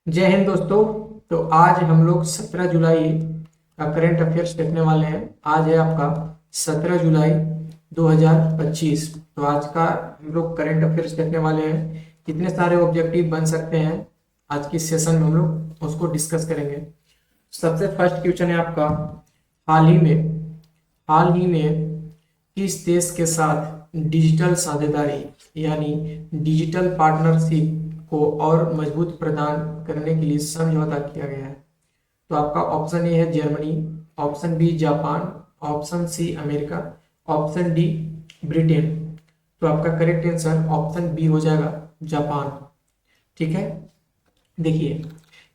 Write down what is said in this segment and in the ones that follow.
जय हिंद दोस्तों। तो आज हम लोग 17 जुलाई का करंट अफेयर्स देखने वाले हैं। आज है आपका 17 जुलाई 2025। तो आज का हम लोग करंट अफेयर्स देखने वाले हैं। कितने सारे ऑब्जेक्टिव बन सकते हैं आज की सेशन में हम लोग उसको डिस्कस करेंगे। सबसे फर्स्ट क्वेश्चन है आपका, हाल ही में हाल ही में किस देश के साथ डिजिटल साझेदारी यानी डिजिटल पार्टनरशिप को और मजबूत प्रदान करने के लिए समझौता किया गया है? तो आपका ऑप्शन ए है Germany, option B Japan, option C America, option D Britain. तो आपका करेक्ट आंसर ऑप्शन बी हो जाएगा, जापान। ठीक है, देखिए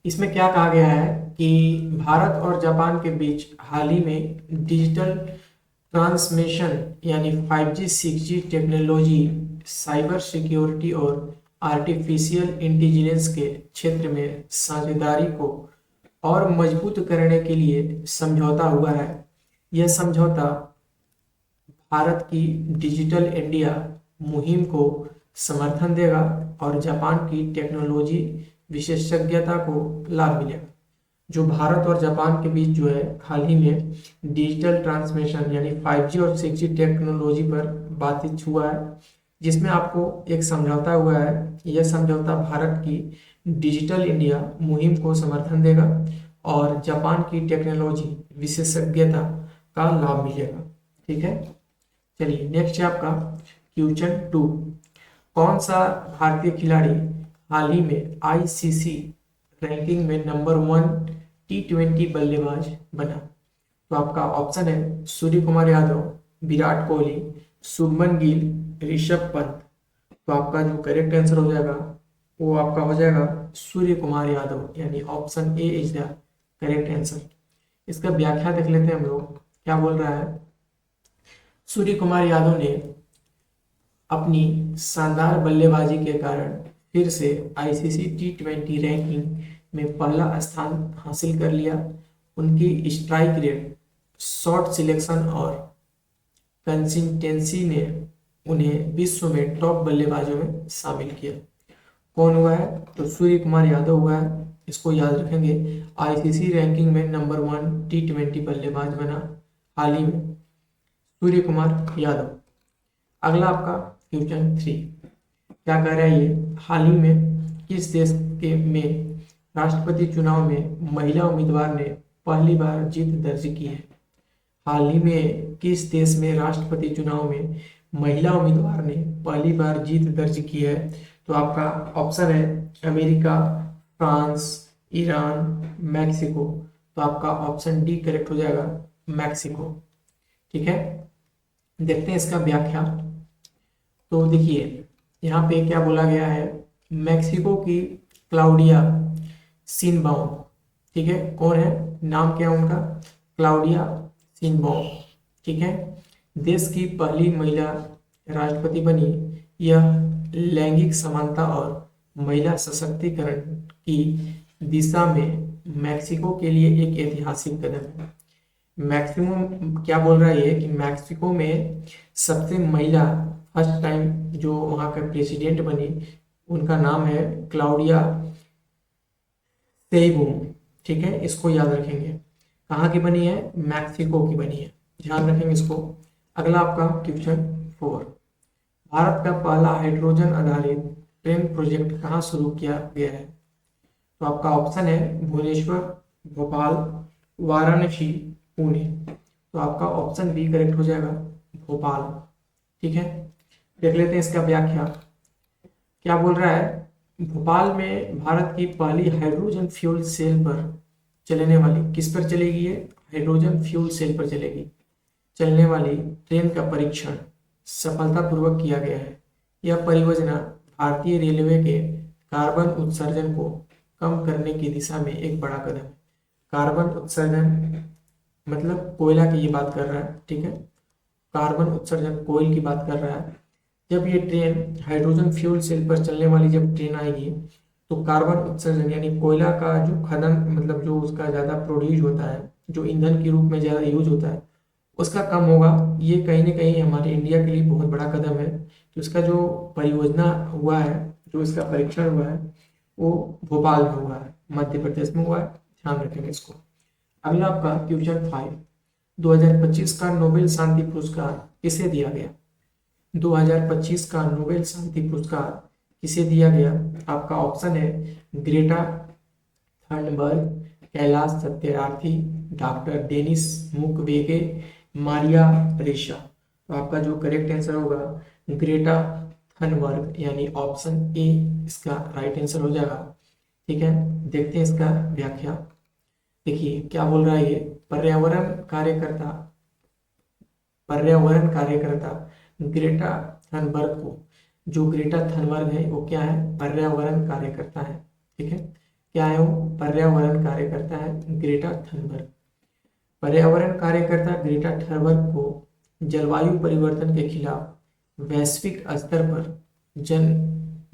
इसमें क्या कहा गया है कि भारत और जापान के बीच हाल ही में डिजिटल ट्रांसमिशन यानी 5G 6G technology, cyber security और आर्टिफिशियल इंटेलिजेंस के क्षेत्र में साझेदारी को और मजबूत करने के लिए समझौता हुआ है। यह समझौता भारत की डिजिटल इंडिया मुहिम को समर्थन देगा और जापान की टेक्नोलॉजी विशेषज्ञता को लाभ मिलेगा। जो भारत और जापान के बीच जो है हाल ही में डिजिटल ट्रांसमिशन यानी 5G और 6G टेक्नोलॉजी पर बातचीत हुआ है, जिसमें आपको एक समझौता हुआ है। यह समझौता भारत की डिजिटल इंडिया मुहिम को समर्थन देगा और जापान की टेक्नोलॉजी विशेषज्ञता का लाभ मिलेगा। ठीक है, चलिए नेक्स्ट है आपका क्वेश्चन 2। कौन सा भारतीय खिलाड़ी हाल ही में आईसीसी रैंकिंग में नंबर 1 T20 बल्लेबाज बना? तो आपका ऑप्शन है सूर्य कुमार यादव, विराट कोहली, शुभमन गिल, ऋषभ पंत। तो आपका जो करेक्ट आंसर हो जाएगा वो आपका हो जाएगा सूर्य कुमार यादव, यानी option A is the correct answer. इसका व्याख्या देख लेते हैं हम लोग, क्या बोल रहा है। सूर्य कुमार यादव ने अपनी शानदार बल्लेबाजी के कारण फिर से आईसीसी T20 रैंकिंग में पहला स्थान हासिल कर लिया। उनकी स्ट्राइक रेट, शॉट सिलेक्शन और कंसिस्टेंसी ने उन्हें विश्व में टॉप बल्लेबाजों में शामिल किया। कौन हुआ है? तो सूर्य कुमार यादव हुआ है। इसको याद रखेंगे, आईसीसी रैंकिंग में नंबर 1 T20 बल्लेबाज बना हाल ही में सूर्य कुमार यादव। अगला आपका क्वेश्चन 3, क्या कह रहा है ये, हाल ही में किस देश के में राष्ट्रपति चुनाव में महिला उम्मीदवार ने पहली बार जीत दर्ज की है? हाल ही में किस देश में राष्ट्रपति चुनाव में महिला उम्मीदवार ने पहली बार जीत दर्ज की है? तो आपका ऑप्शन है अमेरिका, फ्रांस, ईरान, मैक्सिको। तो आपका ऑप्शन डी करेक्ट हो जाएगा, मैक्सिको। ठीक है, देखते हैं इसका व्याख्या। तो देखिए यहाँ पे क्या बोला गया है, मैक्सिको की क्लाउडिया शिनबाउम। ठीक है, कौन है, नाम क्या है उनका, क्लाउडिया शिनबाउम। ठीक है, देश की पहली महिला राष्ट्रपति बनी। यह लैंगिक समानता और महिला सशक्तिकरण की दिशा में मैक्सिको के लिए एक ऐतिहासिक कदम है। मैक्सिमम क्या बोल रहा है ये कि मैक्सिको में सबसे महिला फर्स्ट टाइम जो वहाँ का प्रेसिडेंट बनी, उनका नाम है क्लाउडिया शेइंबाउम। ठीक है, इसको याद रखेंगे। कहाँ की बनी है? मैक्सिको की बनी है, ध्यान रखेंगे इसको। अगला आपका क्वेश्चन 4, भारत का पहला हाइड्रोजन आधारित ट्रेन प्रोजेक्ट कहाँ शुरू किया गया है? तो आपका ऑप्शन है भुवनेश्वर, भोपाल, वाराणसी, पुणे। तो आपका ऑप्शन बी करेक्ट हो जाएगा, भोपाल। ठीक है, देख लेते हैं इसका व्याख्या। क्या बोल रहा है, भोपाल में भारत की पहली हाइड्रोजन फ्यूल सेल पर चलने वाली, किस पर चलेगी ये, हाइड्रोजन फ्यूल सेल पर चलेगी, चलने वाली ट्रेन का परीक्षण सफलतापूर्वक किया गया है। यह परियोजना भारतीय रेलवे के कार्बन उत्सर्जन को कम करने की दिशा में एक बड़ा कदम है। कार्बन उत्सर्जन मतलब कोयला की ये बात कर रहा है। ठीक है, कार्बन उत्सर्जन कोयल की बात कर रहा है। जब ये ट्रेन हाइड्रोजन फ्यूल सेल पर चलने वाली जब ट्रेन आएगी तो कार्बन उत्सर्जन यानी कोयला का जो खनन मतलब जो उसका ज़्यादा प्रोड्यूस होता है, जो ईंधन के रूप में ज़्यादा यूज होता है, उसका कम होगा। ये कहीं ना कहीं हमारे इंडिया के लिए बहुत बड़ा कदम है। तो इसका जो परियोजना हुआ है, जो इसका परीक्षण हुआ है, वो भोपाल में हुआ है, मध्य प्रदेश में हुआ है, ध्यान रखेंगे इसको। अगला आपका क्वेश्चन 5, 2025 का नोबेल शांति पुरस्कार किसे दिया गया? 2025 का नोबेल शांति पुरस्कार किसे दिया गया? आपका ऑप्शन है Greta Thunberg, Kailash Satyarthi, doctor Denis Mukwege, Maria Ressa. तो आपका जो करेक्ट आंसर होगा ग्रेटा थर्नबर्ग, यानी ऑप्शन ए इसका राइट आंसर हो जाएगा। ठीक है, देखते हैं इसका व्याख्या। देखिए क्या बोल रहा है ये, पर्यावरण कार्यकर्ता ग्रेटा थनबर्ग को, जो ग्रेटा थनबर्ग है वो क्या है? पर्यावरण कार्यकर्ता है। ठीक है, क्या है वो? पर्यावरण कार्यकर्ता है ग्रेटा थनबर्ग। पर्यावरण कार्यकर्ता ग्रेटा थनबर्ग को जलवायु परिवर्तन के खिलाफ वैश्विक स्तर पर जन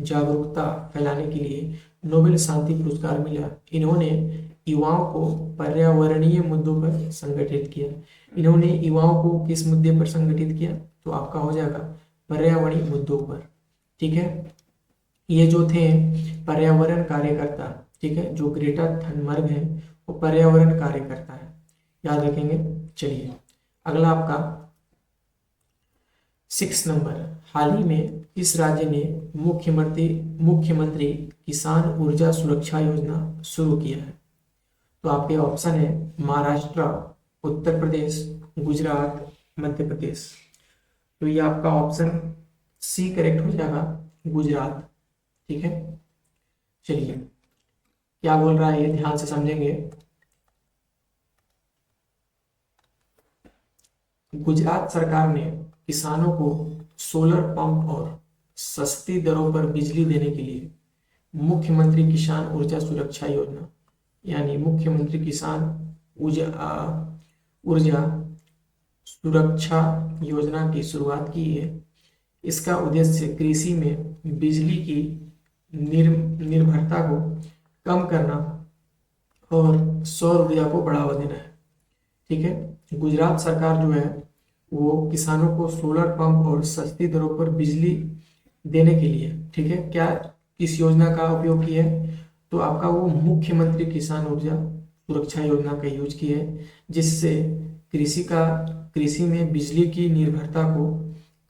जागरूकता फैलाने के लिए नोबेल शांति पुरस्कार मिला। इन्होंने युवाओं को पर्यावरणीय मुद्दों पर संगठित किया। इन्होंने युवाओं को किस मुद्दे पर संगठित किया? तो आपका हो जाएगा पर्यावरणीय मुद्दों पर। ठीक है, ये जो थे पर्यावरण कार्यकर्ता, ठीक है, जो ग्रेटा थनबर्ग है वो पर्यावरण कार्यकर्ता है, याद रखेंगे। चलिए अगला आपका 6 नंबर, हाल ही में इस राज्य ने मुख्यमंत्री किसान ऊर्जा सुरक्षा योजना शुरू किया है। तो आपके ऑप्शन है महाराष्ट्र, उत्तर प्रदेश, गुजरात, मध्य प्रदेश। तो ये आपका ऑप्शन सी करेक्ट हो जाएगा, गुजरात। ठीक है, चलिए क्या बोल रहा है ये ध्यान से समझेंगे। गुजरात सरकार ने किसानों को सोलर पंप और सस्ती दरों पर बिजली देने के लिए मुख्यमंत्री किसान ऊर्जा सुरक्षा योजना, यानी मुख्यमंत्री किसान ऊर्जा सुरक्षा योजना की शुरुआत की है। इसका उद्देश्य कृषि में बिजली की निर्भरता को कम करना और सौर ऊर्जा को बढ़ावा देना है। ठीक है, गुजरात सरकार जो है वो किसानों को सोलर पंप और सस्ती दरों पर बिजली देने के लिए, ठीक है, क्या इस योजना का उपयोग किया है? तो आपका वो मुख्यमंत्री किसान ऊर्जा सुरक्षा योजना का यूज किया है, जिससे कृषि में बिजली की निर्भरता को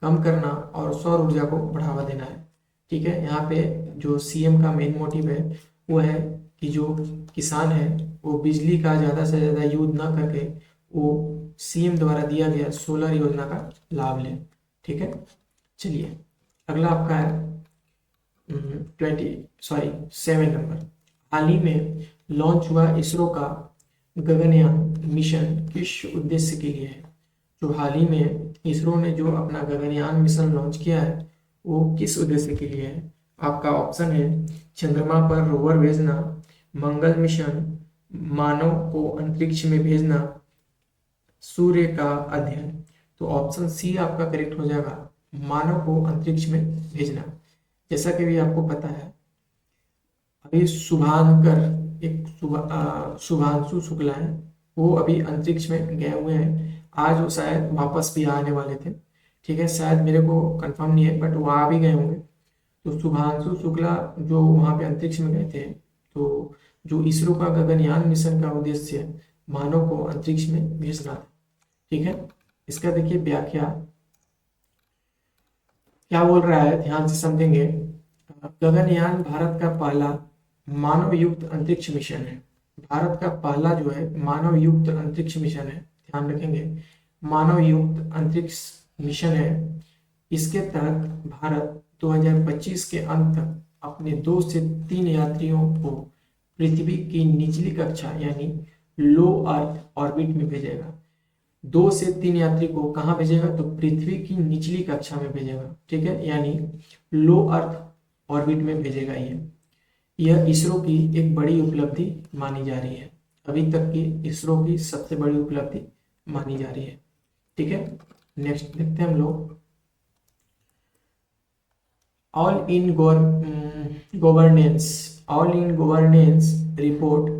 कम करना और सौर ऊर्जा को बढ़ावा देना है। ठीक है, यहाँ पे जो सीएम का मेन मोटिव है वो है कि जो किसान है वो बिजली का ज़्यादा से ज़्यादा यूज ना करके वो सीएम द्वारा दिया गया सोलर योजना का लाभ लें। ठीक है, चलिए अगला आपका है 7 नंबर, हाल ही में लॉन्च हुआ इसरो का गगनयान मिशन किस उद्देश्य के लिए है? जो हाल ही में इसरो ने जो अपना गगनयान मिशन लॉन्च किया है वो किस उद्देश्य के लिए है? आपका ऑप्शन है चंद्रमा पर रोवर भेजना, मंगल मिशन, मानव को अंतरिक्ष में भेजना, सूर्य का अध्ययन। तो ऑप्शन सी आपका करेक्ट हो जाएगा, मानव को अंतरिक्ष में भेजना। जैसा कि भी आपको पता है अभी शुभांशु शुक्ला है, वो अभी अंतरिक्ष में गए हुए हैं। आज वो शायद वापस भी आने वाले थे। ठीक है, शायद मेरे को कंफर्म नहीं है बट वो आ भी गए होंगे। तो शुभांशु शुक्ला जो वहाँ पे अंतरिक्ष में गए थे, तो जो इसरो का गगनयान मिशन का उद्देश्य मानव को अंतरिक्ष में भेजना था। ठीक है, इसका देखिए व्याख्या क्या बोल रहा है, ध्यान से समझेंगे। गगनयान भारत का पहला मानव युक्त अंतरिक्ष मिशन है। भारत का पहला जो है मानव युक्त अंतरिक्ष मिशन है, ध्यान रखेंगे, मानव युक्त अंतरिक्ष मिशन है। इसके तहत भारत 2025 के अंत तक अपने 2 से 3 यात्रियों को पृथ्वी की निचली कक्षा यानी लो अर्थ ऑर्बिट में भेजेगा। 2 से 3 यात्री को कहाँ भेजेगा? तो पृथ्वी की निचली कक्षा में भेजेगा। ठीक है, यानी लो अर्थ ऑर्बिट में भेजेगा। यह इसरो की एक बड़ी उपलब्धि मानी जा रही है, अभी तक की इसरो की सबसे बड़ी उपलब्धि मानी जा रही है। ठीक है, नेक्स्ट देखते हैं हम लोग, ऑल इन गवर्नेंस रिपोर्ट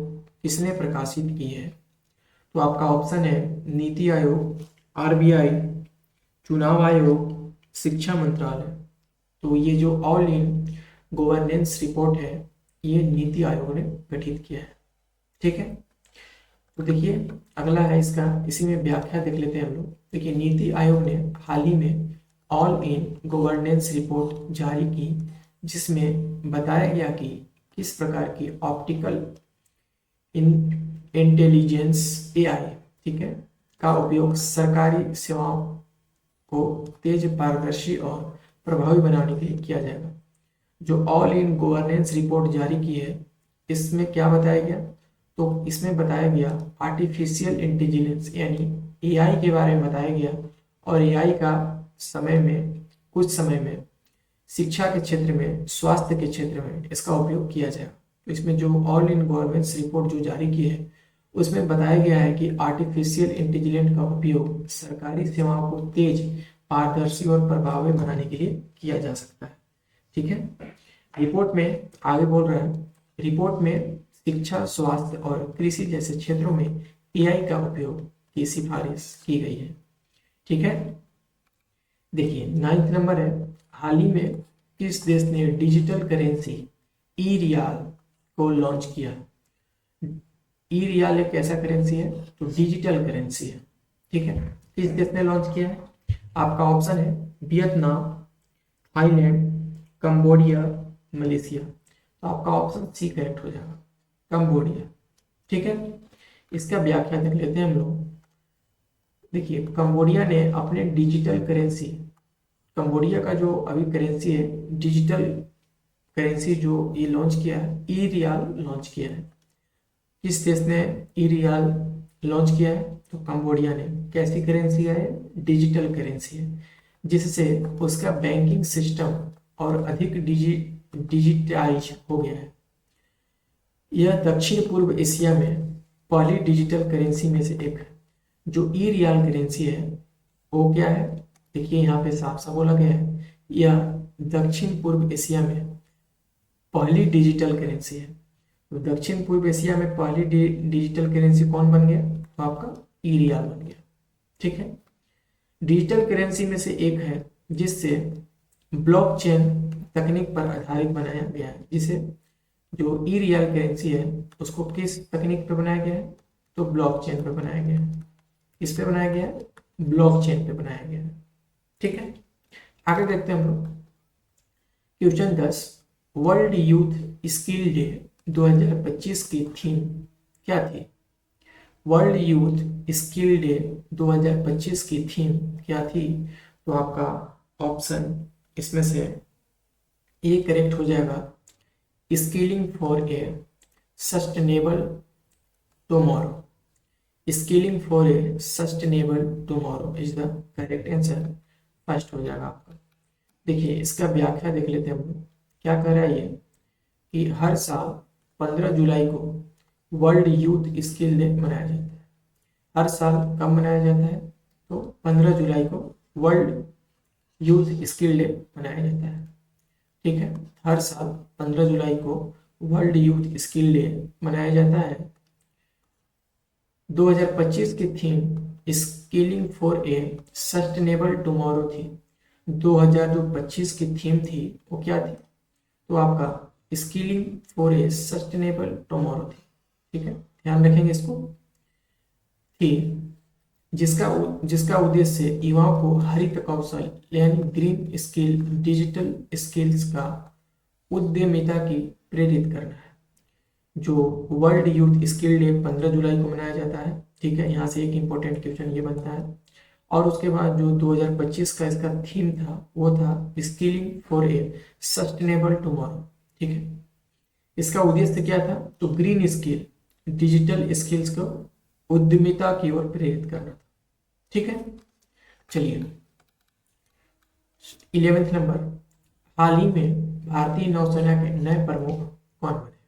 किसने प्रकाशित की है? तो आपका ऑप्शन है नीति आयोग, आरबीआई, चुनाव आयोग, शिक्षा मंत्रालय। तो ये जो ऑल इन गवर्नेंस रिपोर्ट है ये नीति आयोग ने गठित किया है। ठीक है, तो देखिए अगला है इसका, इसी में व्याख्या देख लेते हैं हम लोग। देखिए नीति आयोग ने हाल ही में ऑल इन गवर्नेंस रिपोर्ट जारी की, जिसमें बताया गया कि किस प्रकार की ऑप्टिकल इंटेलिजेंस एआई, ठीक है, का उपयोग सरकारी सेवाओं को तेज, पारदर्शी और प्रभावी बनाने के लिए किया जाएगा। जो ऑल इन गवर्नेंस रिपोर्ट जारी की है, इसमें क्या बताया गया, तो इसमें बताया गया आर्टिफिशियल इंटेलिजेंस यानी एआई के बारे में बताया गया, और एआई का कुछ समय में शिक्षा के क्षेत्र में, स्वास्थ्य के क्षेत्र में इसका उपयोग किया जाएगा। तो इसमें जो ऑल इन गवर्नेंस रिपोर्ट जो जारी की है, उसमें बताया गया है कि आर्टिफिशियल इंटेलिजेंस का उपयोग सरकारी सेवाओं को तेज, पारदर्शी और प्रभावी बनाने के लिए किया जा सकता है। ठीक है, रिपोर्ट में आगे बोल रहा है, रिपोर्ट में शिक्षा, स्वास्थ्य और कृषि जैसे क्षेत्रों में एआई का उपयोग की सिफारिश की गई है। ठीक है, देखिए 9th नंबर है, हाल ही में किस देश ने डिजिटल करेंसी ई रियाल को लॉन्च किया। ई रियाल एक ऐसा करेंसी है तो डिजिटल करेंसी है। ठीक है, किस देश ने लॉन्च किया है, आपका ऑप्शन है वियतनाम, थाईलैंड, कंबोडिया, मलेशिया। तो आपका ऑप्शन सी करेक्ट हो जाएगा, कंबोडिया। ठीक है, इसका व्याख्या देख लेते हैं हम लोग। देखिए कंबोडिया ने अपने डिजिटल करेंसी, कंबोडिया का जो अभी करेंसी है, डिजिटल करेंसी जो ये लॉन्च किया है, ई रियाल लॉन्च किया है। किस देश ने ई रियाल लॉन्च किया है, तो कंबोडिया ने। कैसी करेंसी है, डिजिटल करेंसी है, जिससे उसका बैंकिंग सिस्टम और अधिक डिजिटाइज हो गया है। यह दक्षिण पूर्व एशिया में पहली डिजिटल करेंसी में से एक है। जो ई रियाल करेंसी है वो क्या है, देखिए यहाँ पे साफ साफ बोला गया है, यह दक्षिण पूर्व एशिया में पहली डिजिटल करेंसी है। तो दक्षिण पूर्व एशिया में पहली डिजिटल करेंसी कौन बन गया, तो आपका ई रियाल बन गया। ठीक है, डिजिटल करेंसी में से एक है जिससे ब्लॉकचेन तकनीक पर आधारित बनाया गया है। जिसे जो ई रियल करेंसी है उसको किस तकनीक पे बनाया गया है, तो ब्लॉकचेन पे बनाया गया है। किस पे बनाया गया है, ब्लॉकचेन पे बनाया गया है। ठीक है, आगे देखते हैं हम लोग। Question 10, world youth skill day 2025 की थीम क्या थी। वर्ल्ड यूथ स्किल डे 2025 की थीम क्या थी, तो आपका ऑप्शन इसमें से ए करेक्ट हो जाएगा, skilling for a sustainable tomorrow. Skilling for a sustainable tomorrow is the correct answer, first हो जाएगा आपका। देखिए इसका व्याख्या देख लेते हैं हम लोग। क्या कह रहा है ये कि हर साल 15 जुलाई को वर्ल्ड यूथ स्किल डे मनाया जाता है। हर साल कब मनाया जाता है, तो 15 जुलाई को वर्ल्ड यूथ स्किल डे मनाया जाता है। ठीक है, हर साल 15 जुलाई को वर्ल्ड यूथ स्किल डे मनाया जाता है। 2025 की theme skilling for a sustainable tomorrow थी। 2025 की थीम थी वो क्या थी, तो आपका skilling for a sustainable tomorrow थी। ठीक है, ध्यान रखेंगे इसको। थी जिसका उद्देश्य युवाओं को हरित कौशल यानी ग्रीन स्किल, डिजिटल स्किल्स का उद्यमिता की प्रेरित करना है। जो वर्ल्ड यूथ स्किल डे 15 जुलाई को मनाया जाता है। ठीक है, यहाँ से एक इंपॉर्टेंट क्वेश्चन ये बनता है। और उसके बाद जो 2025 का इसका थीम था वो था skilling for a sustainable tomorrow. ठीक है, इसका उद्देश्य क्या था, तो ग्रीन स्किल, डिजिटल स्किल्स को उद्यमिता की ओर प्रेरित करना था। ठीक है, चलिए 11th नंबर, हाल ही में भारतीय नौसेना के नए प्रमुख कौन बने।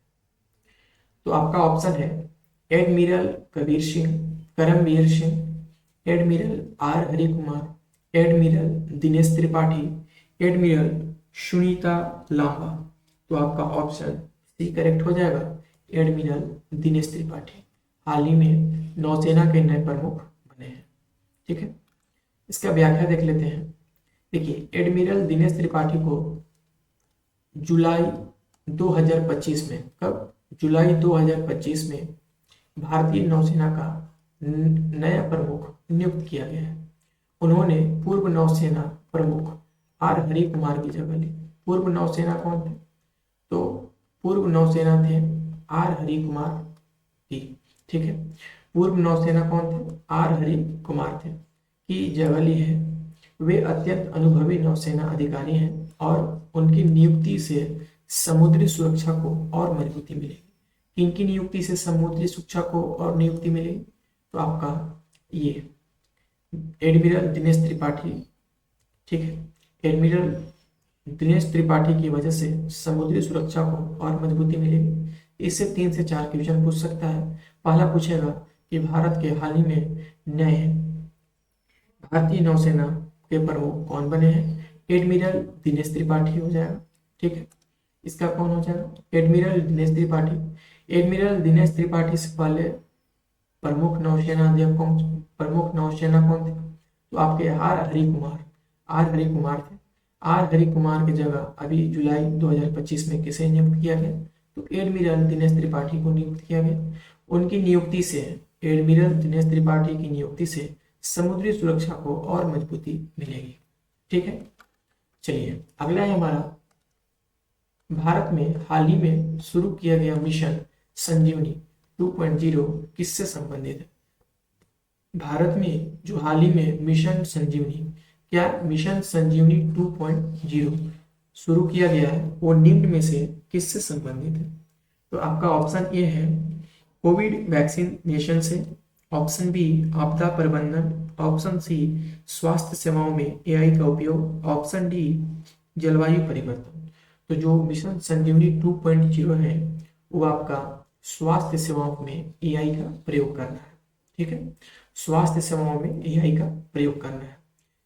तो आपका ऑप्शन है admiral Karambir Singh, admiral R Hari Kumar, admiral Dinesh Tripathi, admiral Sunita Lamba. तो आपका ऑप्शन सी करेक्ट हो जाएगा, एडमिरल दिनेश त्रिपाठी हाल ही में नौसेना के नए प्रमुख बने हैं। ठीक है, इसका व्याख्या देख लेते हैं। देखिए एडमिरल दिनेश त्रिपाठी को जुलाई 2025 में, कब, जुलाई 2025 में भारतीय नौसेना का नया प्रमुख नियुक्त किया गया है। उन्होंने पूर्व नौसेना प्रमुख आर हरि कुमार की जगह ली। पूर्व नौसेना कौन थे? तो पूर्व नौसेना थे आर हरि कुमार की, ठीक है। पूर्व नौसेना कौन थे? आर हरि कुमार थे की जगह ली है। वे अत्यंत अनुभवी नौसेना अधिकारी हैं और उनकी नियुक्ति से समुद्री सुरक्षा को और मजबूती मिलेगी। किनकी नियुक्ति से समुद्री सुरक्षा को और नियुक्ति मिलेगी? तो आपका ये एडमिरल दिनेश त्रिपाठी, ठीक है। एडमिरल दिनेश त्रिपाठी की वजह से समुद्री सुरक्षा को और मजबूती मिलेगी। इससे 3 से 4 क्वेश्चन पूछ सकता है। पहला पूछेगा कि भारत के हाल ही में नए भारतीय नौसेना के प्रमुख कौन बने हैं? एडमिरल दिनेश त्रिपाठी हो जाएगा, ठीक है। इसका कौन हो जाएगा? एडमिरल दिनेश त्रिपाठी। एडमिरल दिनेश त्रिपाठी से पहले प्रमुख नौसेना अध्यक्ष कौन, प्रमुख नौसेना कौन थे? तो आपके आर हरि कुमार, आर हरि कुमार थे। आर हरि कुमार की जगह अभी जुलाई 2025 में किसे नियुक्त किया गया? तो एडमिरल दिनेश त्रिपाठी को नियुक्त किया गया। उनकी नियुक्ति से, एडमिरल दिनेश त्रिपाठी की नियुक्ति से समुद्री सुरक्षा को और मजबूती मिलेगी, ठीक है। चलिए अगला है हमारा, भारत में हाल ही में शुरू किया गया मिशन संजीवनी 2.0 किससे संबंधित है? भारत में जो हाल ही में मिशन संजीवनी, क्या मिशन संजीवनी 2.0 शुरू किया गया है, वो निम्न में से किससे संबंधित है? तो आपका ऑप्शन ए है कोविड वैक्सीनेशन से, ऑप्शन बी आपदा प्रबंधन, ऑप्शन सी स्वास्थ्य सेवाओं में एआई का उपयोग, ऑप्शन डी जलवायु परिवर्तन। तो जो मिशन संजीवनी 2.0 है वो आपका स्वास्थ्य सेवाओं में एआई का प्रयोग करना है, ठीक है। स्वास्थ्य सेवाओं में एआई का प्रयोग करना है,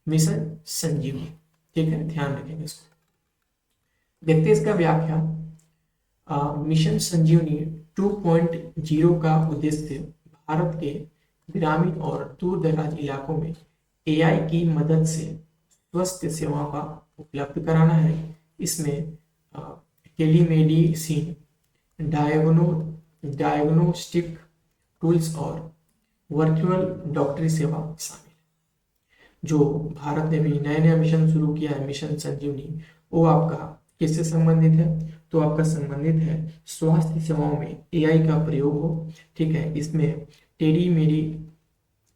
मिशन संजीवनी, ठीक है, ध्यान रखेंगे इसको। देखते हैं इसका व्याख्या। मिशन संजीवनी 2.0 का उद्देश्य भारत के ग्रामीण और दूर दराज इलाकों में एआई की मदद से स्वास्थ्य सेवाओं का उपलब्ध कराना है। इसमें टेलीमेडिसिन, डायग्नोस्टिक टूल्स और वर्चुअल डॉक्टरी सेवा शामिल है। जो भारत ने भी नया नया मिशन शुरू किया है, मिशन संजीवनी, वो आपका किससे संबंधित है? तो आपका संबंधित है स्वास्थ्य सेवाओं में एआई का प्रयोग हो, ठीक है।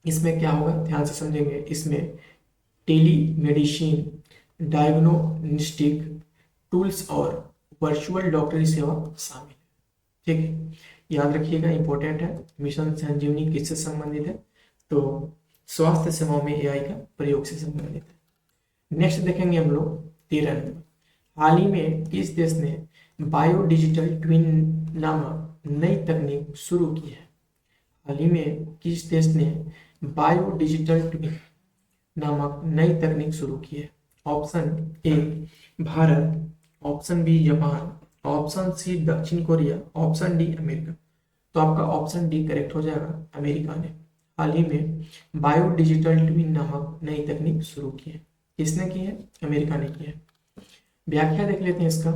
इसमें क्या होगा, ध्यान से समझेंगे। इसमें टेलीमेडिसिन, डायग्नोस्टिक टूल्स और वर्चुअल डॉक्टरी सेवा शामिल है, ठीक है। याद रखिएगा, इंपॉर्टेंट है। मिशन संजीवनी किससे संबंधित है? तो स्वास्थ्य सेवाओं में एआई का प्रयोग से संबंधित है। नेक्स्ट देखेंगे हम लोग 13 नंबर। हाल ही में किस देश ने बायो डिजिटल ट्विन नामक नई तकनीक शुरू की है? हाल ही में किस देश ने बायो डिजिटल ट्विन नामक नई तकनीक शुरू की है? Option A Bharat, option B Japan, option C दक्षिण कोरिया, ऑप्शन डी अमेरिका। तो आपका ऑप्शन डी करेक्ट हो जाएगा, अमेरिका ने हाल ही में बायो डिजिटल ट्विन नामक नई तकनीक शुरू की है। किसने की है? अमेरिका ने की है। व्याख्या देख लेते हैं इसका।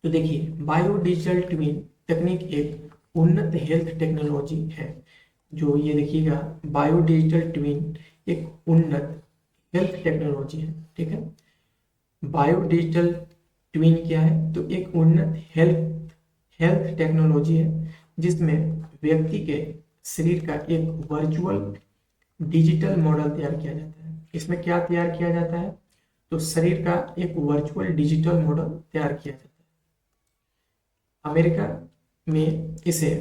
तो देखिए, बायो डिजिटल ट्विन तकनीक एक उन्नत हेल्थ टेक्नोलॉजी है। जो ये देखिएगा, बायो डिजिटल ट्विन एक उन्नत हेल्थ टेक्नोलॉजी है, ठीक है। बायो डिजिटल ट्विन क्या है? तो एक उन्नत हेल्थ टेक्नोलॉजी है जिसमें व्यक्ति के शरीर का एक वर्चुअल डिजिटल मॉडल तैयार किया जाता है। इसमें क्या तैयार किया जाता है? तो शरीर का एक वर्चुअल डिजिटल मॉडल तैयार किया जाता है। अमेरिका में इसे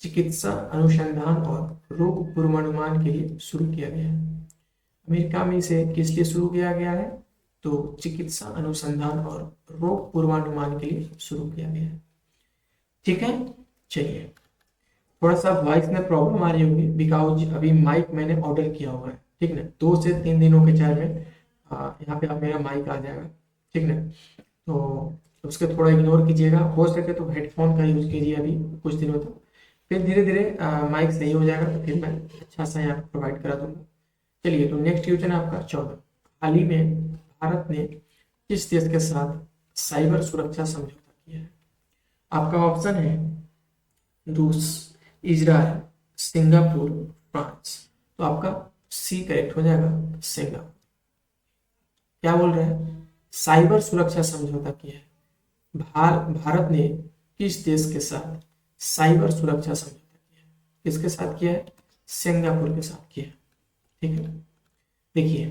चिकित्सा अनुसंधान और रोग पूर्वानुमान के लिए शुरू किया गया है। अमेरिका में इसे किस लिए शुरू किया गया है? तो चिकित्सा अनुसंधान और रोग पूर्वानुमान के लिए शुरू किया गया है, ठीक है। चलिए, थोड़ा सा वॉइस में प्रॉब्लम आ रही होगी बिकॉज अभी माइक मैंने ऑर्डर किया हुआ है, ठीक ना। 2 से 3 दिनों के चार में यहाँ पे अब मेरा माइक आ जाएगा, ठीक ना। तो उसके थोड़ा इग्नोर कीजिएगा, हो सके तो हेडफोन का यूज कीजिए अभी कुछ दिनों तक, फिर धीरे धीरे माइक सही हो जाएगा तो फिर मैं अच्छा सा यहाँ प्रोवाइड करा दूंगा। चलिए, तो नेक्स्ट क्वेश्चन है आपका 14। हाल ही में भारत ने किस देश के साथ साइबर सुरक्षा समझौता किया है? आपका ऑप्शन है रूस, इजराइल, सिंगापुर, फ्रांस। तो आपका सी करेक्ट हो जाएगा, सिंगापुर। क्या बोल रहे हैं, साइबर सुरक्षा समझौता किया है। भारत ने किस देश के साथ साइबर सुरक्षा समझौता किया है? किसके साथ किया है? सिंगापुर के साथ किया है। ठीक है, देखिए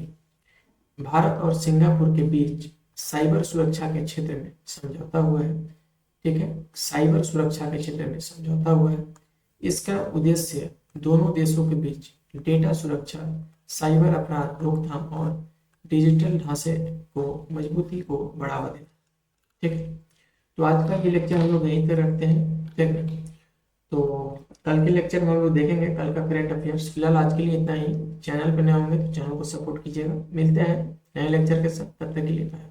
भारत और सिंगापुर के बीच साइबर सुरक्षा के क्षेत्र में समझौता हुआ है। ठीक है, साइबर सुरक्षा के क्षेत्र में समझौता हुआ है। इसका उद्देश्य दोनों देशों के बीच डेटा सुरक्षा, साइबर अपराध रोकथाम और डिजिटल ढांचे को मजबूती को बढ़ावा देना। ठीक है, तो आज का ये लेक्चर हम लोग यहीं पर रखते हैं। ठीक है, तो कल के लेक्चर में हम लोग देखेंगे कल का करंट अफेयर्स। फिलहाल आज के लिए इतना ही। चैनल पर नए होंगे तो चैनल को सपोर्ट कीजिएगा। मिलते हैं नए लेक्चर के साथ, तब तक के लिए बाय।